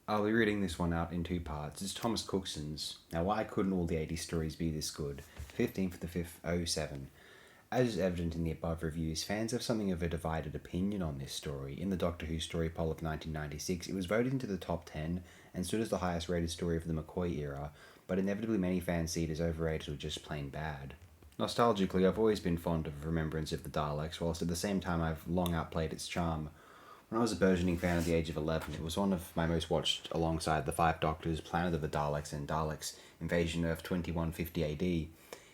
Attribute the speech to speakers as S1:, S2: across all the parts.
S1: I'll be reading this one out in two parts. It's Thomas Cookson's. Now, why couldn't all the 80s stories be this good? 15th of the 5th, '07. As is evident in the above reviews, fans have something of a divided opinion on this story. In the Doctor Who story poll of 1996, it was voted into the top 10 and stood as the highest rated story of the McCoy era, but inevitably many fans see it as overrated or just plain bad. Nostalgically, I've always been fond of Remembrance of the Daleks, whilst at the same time I've long outplayed its charm. When I was a burgeoning fan at the age of 11, it was one of my most watched alongside The Five Doctors, Planet of the Daleks, and Daleks Invasion of 2150 AD.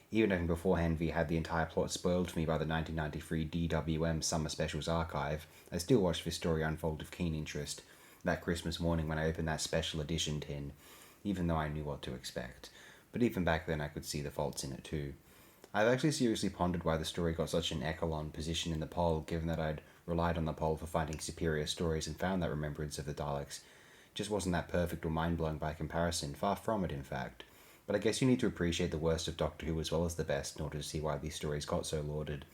S1: Even having beforehand had the entire plot spoiled for me by the 1993 DWM Summer Specials archive, I still watched this story unfold with keen interest that Christmas morning when I opened that special edition tin, even though I knew what to expect. But even back then I could see the faults in it too. I've actually seriously pondered why the story got such an echelon position in the poll, given that I'd relied on the poll for finding superior stories and found that Remembrance of the Daleks just wasn't that perfect or mind-blowing by comparison, far from it in fact. But I guess you need to appreciate the worst of Doctor Who as well as the best in order to see why these stories got so lauded.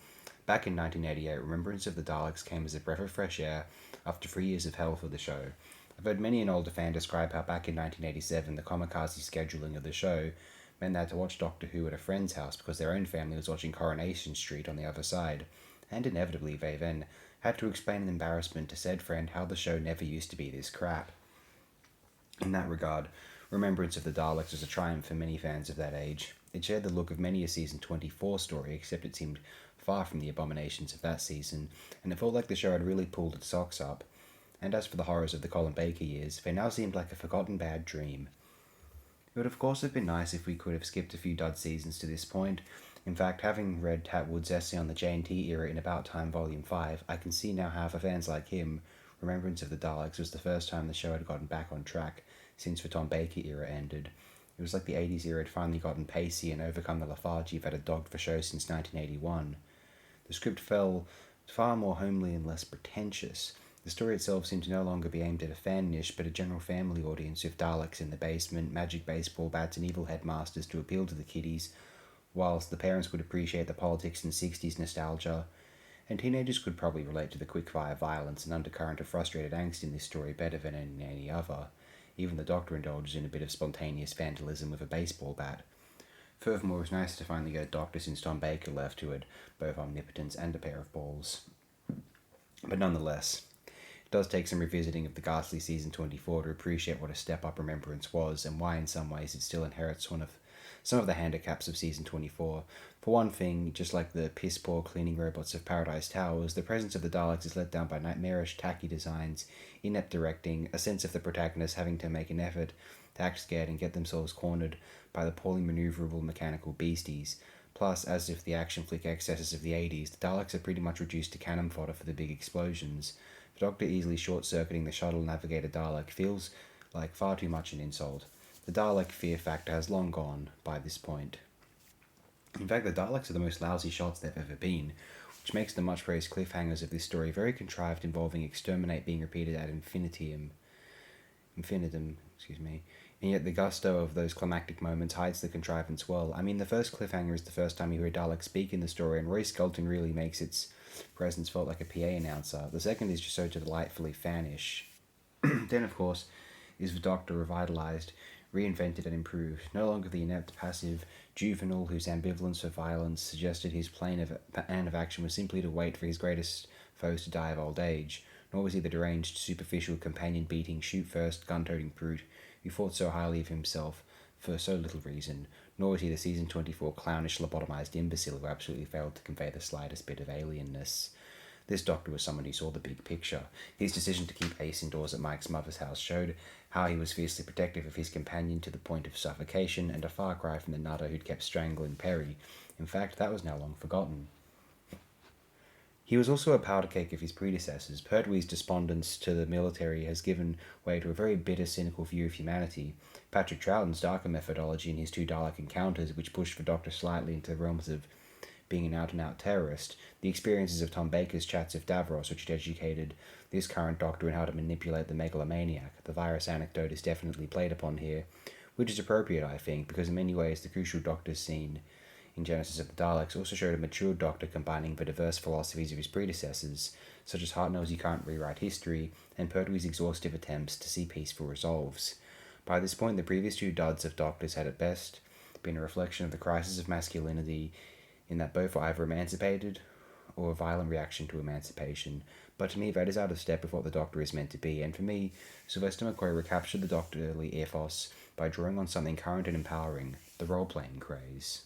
S1: Back in 1988, Remembrance of the Daleks came as a breath of fresh air after 3 years of hell for the show. I've heard many an older fan describe how back in 1987 the kamikaze scheduling of the show meant they had to watch Doctor Who at a friend's house because their own family was watching Coronation Street on the other side, and inevitably they then had to explain in embarrassment to said friend how the show never used to be this crap. In that regard, Remembrance of the Daleks was a triumph for many fans of that age. It shared the look of many a season 24 story, except it seemed far from the abominations of that season, and it felt like the show had really pulled its socks up. And as for the horrors of the Colin Baker years, they now seemed like a forgotten bad dream. It would of course have been nice if we could have skipped a few dud seasons to this point. In fact, having read Tatwood's essay on the J&T era in About Time Volume 5, I can see now how for fans like him, Remembrance of the Daleks was the first time the show had gotten back on track since the Tom Baker era ended. It was like the 80s era had finally gotten pacey and overcome the lethargy that had dogged the show since 1981. The script felt far more homely and less pretentious. The story itself seemed to no longer be aimed at a fan niche, but a general family audience with Daleks in the basement, magic baseball bats, and evil headmasters to appeal to the kiddies, whilst the parents could appreciate the politics and 60s nostalgia, and teenagers could probably relate to the quick-fire violence and undercurrent of frustrated angst in this story better than in any other. Even the Doctor indulges in a bit of spontaneous vandalism with a baseball bat. Furthermore, it was nice to finally get a Doctor since Tom Baker left who had both omnipotence and a pair of balls. But nonetheless, it does take some revisiting of the ghastly season 24 to appreciate what a step-up Remembrance was, and why in some ways it still inherits some of the handicaps of season 24. For one thing, just like the piss-poor cleaning robots of Paradise Towers, the presence of the Daleks is let down by nightmarish, tacky designs, inept directing, a sense of the protagonist having to make an effort to act scared and get themselves cornered by the poorly maneuverable mechanical beasties. Plus, as if the action flick excesses of the 80s, the Daleks are pretty much reduced to cannon fodder for the big explosions. The Doctor easily short-circuiting the shuttle navigator Dalek feels like far too much an insult. The Dalek fear factor has long gone by this point. In fact, the Daleks are the most lousy shots they've ever been, which makes the much-praised cliffhangers of this story very contrived, involving exterminate being repeated ad infinitum, and yet the gusto of those climactic moments hides the contrivance well. I mean, the first cliffhanger is the first time you hear Dalek speak in the story, and Roy Skelton really makes its presence felt like a PA announcer. The second is just so delightfully fanish. Then, of course, is the Doctor revitalized, reinvented and improved, no longer the inept, passive juvenile whose ambivalence for violence suggested his plan of action was simply to wait for his greatest foes to die of old age, nor was he the deranged, superficial, companion-beating, shoot-first, gun-toting brute who thought so highly of himself for so little reason, nor was he the season 24 clownish, lobotomized imbecile who absolutely failed to convey the slightest bit of alienness. This Doctor was someone who saw the big picture. His decision to keep Ace indoors at Mike's mother's house showed how he was fiercely protective of his companion to the point of suffocation, and a far cry from the nutter who'd kept strangling Perry. In fact, that was now long forgotten. He was also a powder cake of his predecessors. Pertwee's despondence to the military has given way to a very bitter, cynical view of humanity. Patrick Troughton's darker methodology in his two Dalek encounters, which pushed the Doctor slightly into the realms of being an out-and-out terrorist, the experiences of Tom Baker's chats with Davros, which had educated this current Doctor in how to manipulate the megalomaniac. The virus anecdote is definitely played upon here, which is appropriate, I think, because in many ways the crucial Doctor scene in Genesis of the Daleks also showed a mature Doctor combining the diverse philosophies of his predecessors, such as Hartnell's You Can't Rewrite History and Pertwee's exhaustive attempts to see peaceful resolves. By this point, the previous two duds of Doctors had at best been a reflection of the crisis of masculinity, in that both were either emancipated or a violent reaction to emancipation. But to me, that is out of step with what the Doctor is meant to be, and for me, Sylvester McCoy recaptured the Doctorly ethos by drawing on something current and empowering, the role-playing craze.